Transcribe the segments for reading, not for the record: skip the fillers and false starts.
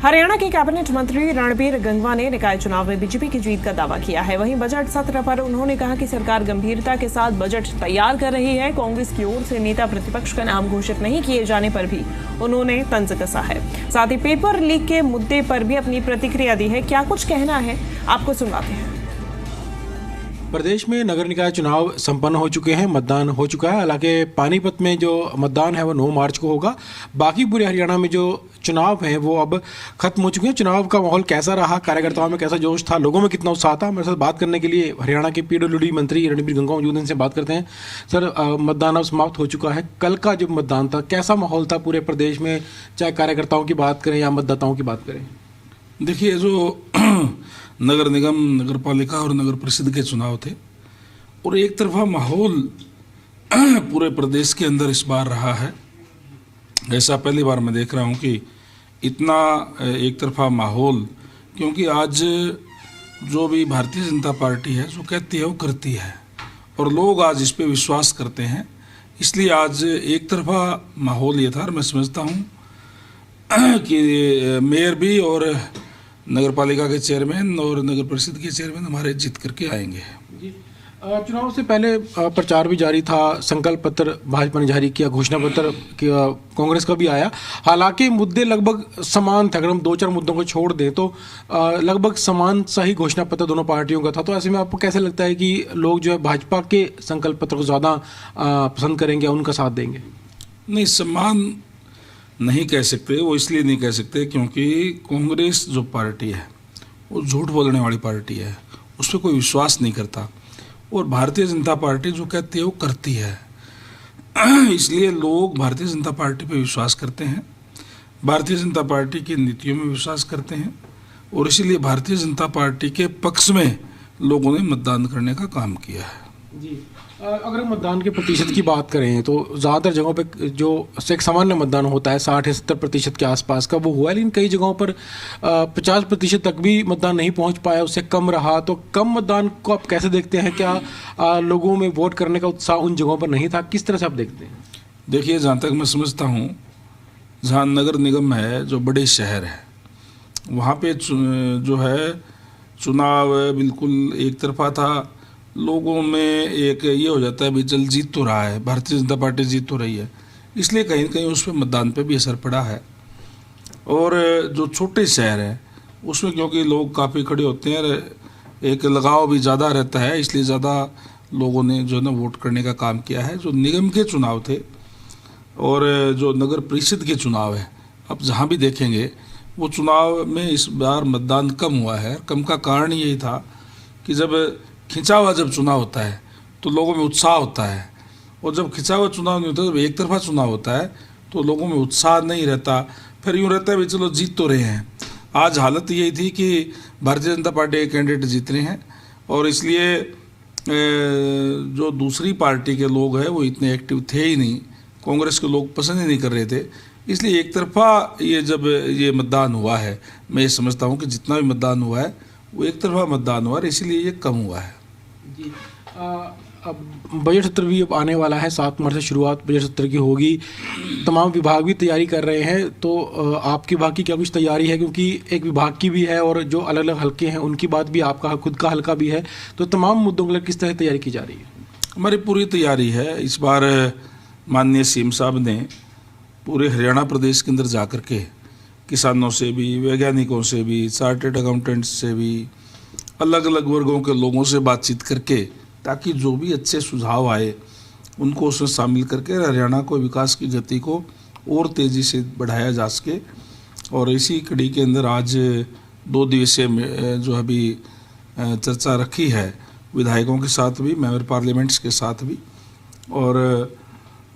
हरियाणा के कैबिनेट मंत्री रणबीर गंगवा ने निकाय चुनाव में बीजेपी की जीत का दावा किया है। वहीं बजट सत्र पर उन्होंने कहा कि सरकार गंभीरता के साथ बजट तैयार कर रही है। कांग्रेस की ओर से नेता प्रतिपक्ष का नाम घोषित नहीं किए जाने पर भी उन्होंने तंज कसा है। साथ ही पेपर लीक के मुद्दे पर भी अपनी प्रतिक्रिया दी है। क्या कुछ कहना है, आपको सुनवाते हैं। प्रदेश में नगर निकाय चुनाव संपन्न हो चुके हैं, मतदान हो चुका है। हालांकि पानीपत में जो मतदान है वो 9 मार्च को होगा। बाकी पूरे हरियाणा में जो चुनाव हैं वो अब खत्म हो चुके हैं। चुनाव का माहौल कैसा रहा, कार्यकर्ताओं में कैसा जोश था, लोगों में कितना उत्साह था, मेरे साथ बात करने के लिए हरियाणा के PWD मंत्री रणबीर गंगवा मौजूद हैं। इनसे बात करते हैं। सर, मतदान अब समाप्त हो चुका है। कल का जब मतदान था कैसा माहौल था पूरे प्रदेश में, चाहे कार्यकर्ताओं की बात करें या मतदाताओं की बात करें? देखिए, जो नगर निगम, नगर पालिका और नगर परिषद के चुनाव थे और एक तरफा माहौल पूरे प्रदेश के अंदर इस बार रहा है। ऐसा पहली बार मैं देख रहा हूँ कि इतना एक तरफा माहौल, क्योंकि आज जो भी भारतीय जनता पार्टी है जो कहती है वो करती है और लोग आज इस पे विश्वास करते हैं। इसलिए आज एक तरफा माहौल ये था और मैं समझता हूँ कि मेयर भी और नगर पालिका के चेयरमैन और नगर परिषद के चेयरमैन हमारे जीत करके आएंगे। चुनाव से पहले प्रचार भी जारी था, संकल्प पत्र भाजपा ने जारी किया, घोषणा पत्र कांग्रेस का भी आया। हालांकि मुद्दे लगभग समान थे। अगर हम 2-4 मुद्दों को छोड़ दें तो लगभग समान सा ही घोषणा पत्र दोनों पार्टियों का था। तो ऐसे में आपको कैसे लगता है कि लोग जो है भाजपा के संकल्प पत्र को ज़्यादा पसंद करेंगे, उनका साथ देंगे? नहीं, समान नहीं कह सकते। वो इसलिए नहीं कह सकते क्योंकि कांग्रेस जो पार्टी है वो झूठ बोलने वाली पार्टी है, उस पर कोई विश्वास नहीं करता और भारतीय जनता पार्टी जो कहती है वो करती है। इसलिए लोग भारतीय जनता पार्टी पे विश्वास करते हैं, भारतीय जनता पार्टी की नीतियों में विश्वास करते हैं और इसीलिए भारतीय जनता पार्टी के पक्ष में लोगों ने मतदान करने का काम किया है। जी, अगर मतदान के प्रतिशत की बात करें तो ज़्यादातर जगहों पे जो एक सामान्य मतदान होता है 60 या 70% के आसपास का वो हुआ है, लेकिन कई जगहों पर 50% तक भी मतदान नहीं पहुंच पाया, उससे कम रहा। तो कम मतदान को आप कैसे देखते हैं? क्या लोगों में वोट करने का उत्साह उन जगहों पर नहीं था? किस तरह से आप देखते हैं? देखिए, जहाँ तक मैं समझता हूँ, जहाँ नगर निगम है, जो बड़े शहर है, वहाँ पे जो है चुनाव बिल्कुल एक तरफा था। लोगों में एक ये हो जाता है भी चल जीत तो रहा है, भारतीय जनता पार्टी जीत तो रही है, इसलिए कहीं कहीं उस पर मतदान पे भी असर पड़ा है। और जो छोटे शहर हैं उसमें क्योंकि लोग काफ़ी खड़े होते हैं, एक लगाव भी ज़्यादा रहता है, इसलिए ज़्यादा लोगों ने जो है ना वोट करने का काम किया है। जो निगम के चुनाव थे और जो नगर परिषद के चुनाव है, अब जहाँ भी देखेंगे वो चुनाव में इस बार मतदान कम हुआ है। कम का कारण यही था कि जब खिंचा हुआ जब चुनाव होता है तो लोगों में उत्साह होता है और जब खिंचा हुआ चुनाव नहीं होता, जब एक तरफा चुनाव होता है तो लोगों में उत्साह नहीं रहता। फिर यूँ रहता है भी चलो जीत तो रहे हैं। आज हालत यही थी कि भारतीय जनता पार्टी के कैंडिडेट जीत रहे हैं और इसलिए जो दूसरी पार्टी के लोग हैं वो इतने एक्टिव थे ही नहीं, कांग्रेस के लोग पसंद ही नहीं कर रहे थे। इसलिए एक तरफा ये जब ये मतदान हुआ है, मैं ये समझता हूँ कि जितना भी मतदान हुआ है वो एक तरफा मतदान हुआ है, इसलिए ये कम हुआ है। जी, अब बजट सत्र भी अब आने वाला है। 7 मार्च से शुरुआत बजट सत्र की होगी। तमाम विभाग भी तैयारी कर रहे हैं, तो आपके विभाग की क्या कुछ तैयारी है? क्योंकि एक विभाग की भी है और जो अलग अलग हलके हैं उनकी बात भी, आपका खुद का हलका भी है, तो तमाम मुद्दों के लिए किस तरह तैयारी की जा रही है? हमारी पूरी तैयारी है। इस बार माननीय सीएम साहब ने पूरे हरियाणा प्रदेश के अंदर जा कर के किसानों से भी, वैज्ञानिकों से भी, चार्टर्ड अकाउंटेंट्स से भी, अलग अलग वर्गों के लोगों से बातचीत करके ताकि जो भी अच्छे सुझाव आए उनको उसमें शामिल करके हरियाणा को विकास की गति को और तेज़ी से बढ़ाया जा सके। और इसी कड़ी के अंदर आज 2 दिवसीय जो अभी चर्चा रखी है विधायकों के साथ भी, मेंबर पार्लियामेंट्स के साथ भी। और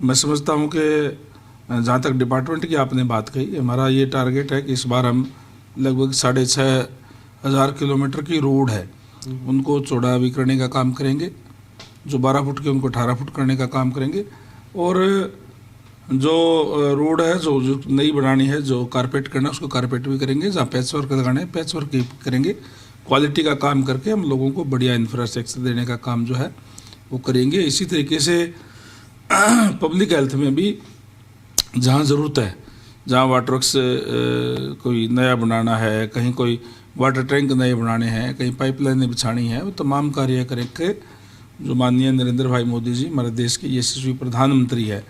मैं समझता हूँ कि जहाँ तक डिपार्टमेंट की आपने बात कही, हमारा ये टारगेट है कि इस बार हम लगभग 6,500 किलोमीटर की रोड है उनको चौड़ा भी करने का काम करेंगे। जो 12 फुट के उनको 18 फुट करने का काम करेंगे। और जो रोड है जो नई बनानी है, जो कारपेट करना है उसको कारपेट भी करेंगे, जहाँ पैच वर्क लगाना है पैच वर्क करेंगे। क्वालिटी का काम करके हम लोगों को बढ़िया इंफ्रास्ट्रक्चर देने का काम जो है वो करेंगे। इसी तरीके से पब्लिक हेल्थ में भी जहाँ ज़रूरत है, जहाँ वाटर वर्क्स कोई नया बनाना है, कहीं कोई वाटर टैंक नए बनाने हैं, कहीं पाइपलाइनें बिछानी है, वो तमाम कार्य करके जो माननीय नरेंद्र भाई मोदी जी हमारे देश के यशस्वी प्रधानमंत्री है,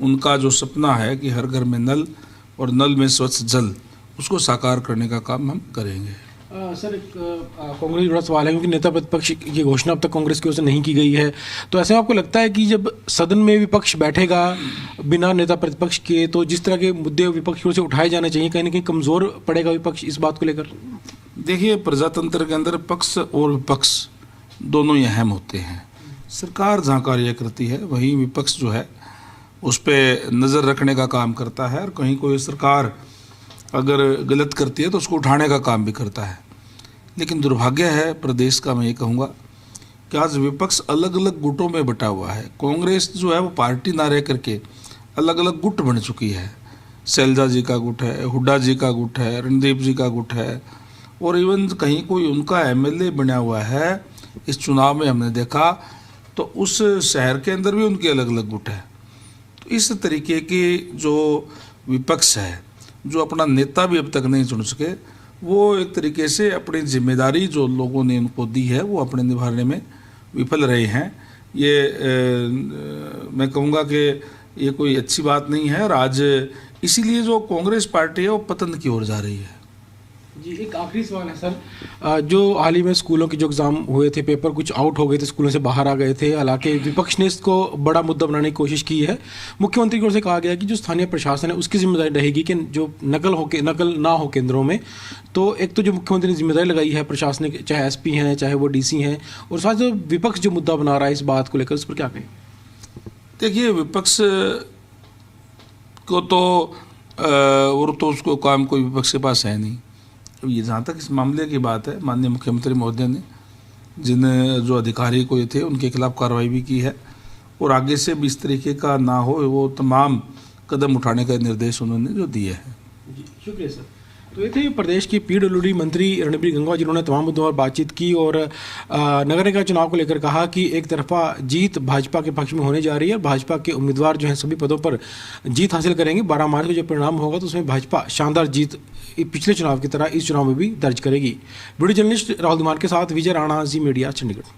उनका जो सपना है कि हर घर में नल और नल में स्वच्छ जल, उसको साकार करने का काम हम करेंगे। सर, कांग्रेस बड़ा सवाल है क्योंकि नेता प्रतिपक्ष की घोषणा अब तक कांग्रेस की ओर से नहीं की गई है, तो ऐसे में आपको लगता है कि जब सदन में विपक्ष बैठेगा बिना नेता प्रतिपक्ष के, तो जिस तरह के मुद्दे विपक्ष की ओर से उठाए जाने चाहिए, कहीं ना कहीं कमज़ोर पड़ेगा विपक्ष इस बात को लेकर? देखिए, प्रजातंत्र के अंदर पक्ष और विपक्ष दोनों ही अहम होते हैं। सरकार जहाँ कार्य करती है वहीं विपक्ष जो है उस पर नज़र रखने का काम करता है, और कहीं कोई सरकार अगर गलत करती है तो उसको उठाने का काम भी करता है। लेकिन दुर्भाग्य है प्रदेश का, मैं ये कहूँगा कि आज विपक्ष अलग अलग गुटों में बटा हुआ है। कांग्रेस जो है वो पार्टी ना रह करके अलग अलग गुट बन चुकी है। शैलजा जी का गुट है, हुड्डा जी का गुट है, रणदीप जी का गुट है, और इवन कहीं कोई उनका एमएलए बना हुआ है। इस चुनाव में हमने देखा तो उस शहर के अंदर भी उनके अलग अलग गुट है। तो इस तरीके की जो विपक्ष है, जो अपना नेता भी अब तक नहीं चुन सके, वो एक तरीके से अपनी जिम्मेदारी जो लोगों ने उनको दी है वो अपने निभाने में विफल रहे हैं। ये मैं कहूँगा कि ये कोई अच्छी बात नहीं है, और आज इसीलिए जो कांग्रेस पार्टी है वो पतन की ओर जा रही है। जी, एक आखिरी सवाल है सर, जो हाल ही में स्कूलों के जो एग्ज़ाम हुए थे, पेपर कुछ आउट हो गए थे, स्कूलों से बाहर आ गए थे, हालांकि विपक्ष ने इसको बड़ा मुद्दा बनाने की कोशिश की है। मुख्यमंत्री की ओर से कहा गया कि जो स्थानीय प्रशासन है उसकी जिम्मेदारी रहेगी कि जो नकल ना हो केंद्रों में। तो एक तो जो मुख्यमंत्री ने जिम्मेदारी लगाई है प्रशासनिक, चाहे एसपी हैं चाहे वो डीसी हैं, और साथ जो विपक्ष जो मुद्दा बना रहा है इस बात को लेकर, उस पर क्या कहें? देखिए, विपक्ष को तो और तो उसको काम कोई विपक्ष के पास है नहीं। ये जहाँ तक इस मामले की बात है, माननीय मुख्यमंत्री महोदय ने जिन जो अधिकारी कोई थे उनके खिलाफ कार्रवाई भी की है, और आगे से भी इस तरीके का ना हो वो तमाम कदम उठाने का निर्देश उन्होंने जो दिए हैं। जी, शुक्रिया सर। तो ये थे प्रदेश के पीडब्ल्यूडी मंत्री रणबीर गंगवा, जिन्होंने तमाम मुद्दों पर बातचीत की और नगर निकाय चुनाव को लेकर कहा कि एक तरफा जीत भाजपा के पक्ष में होने जा रही है। भाजपा के उम्मीदवार जो हैं सभी पदों पर जीत हासिल करेंगे। 12 मार्च को जो परिणाम होगा तो उसमें भाजपा शानदार जीत पिछले चुनाव की तरह इस चुनाव में भी दर्ज करेगी। वीडियो जर्नलिस्ट राहुल धीमान के साथ विजय राणा, जी मीडिया, चंडीगढ़।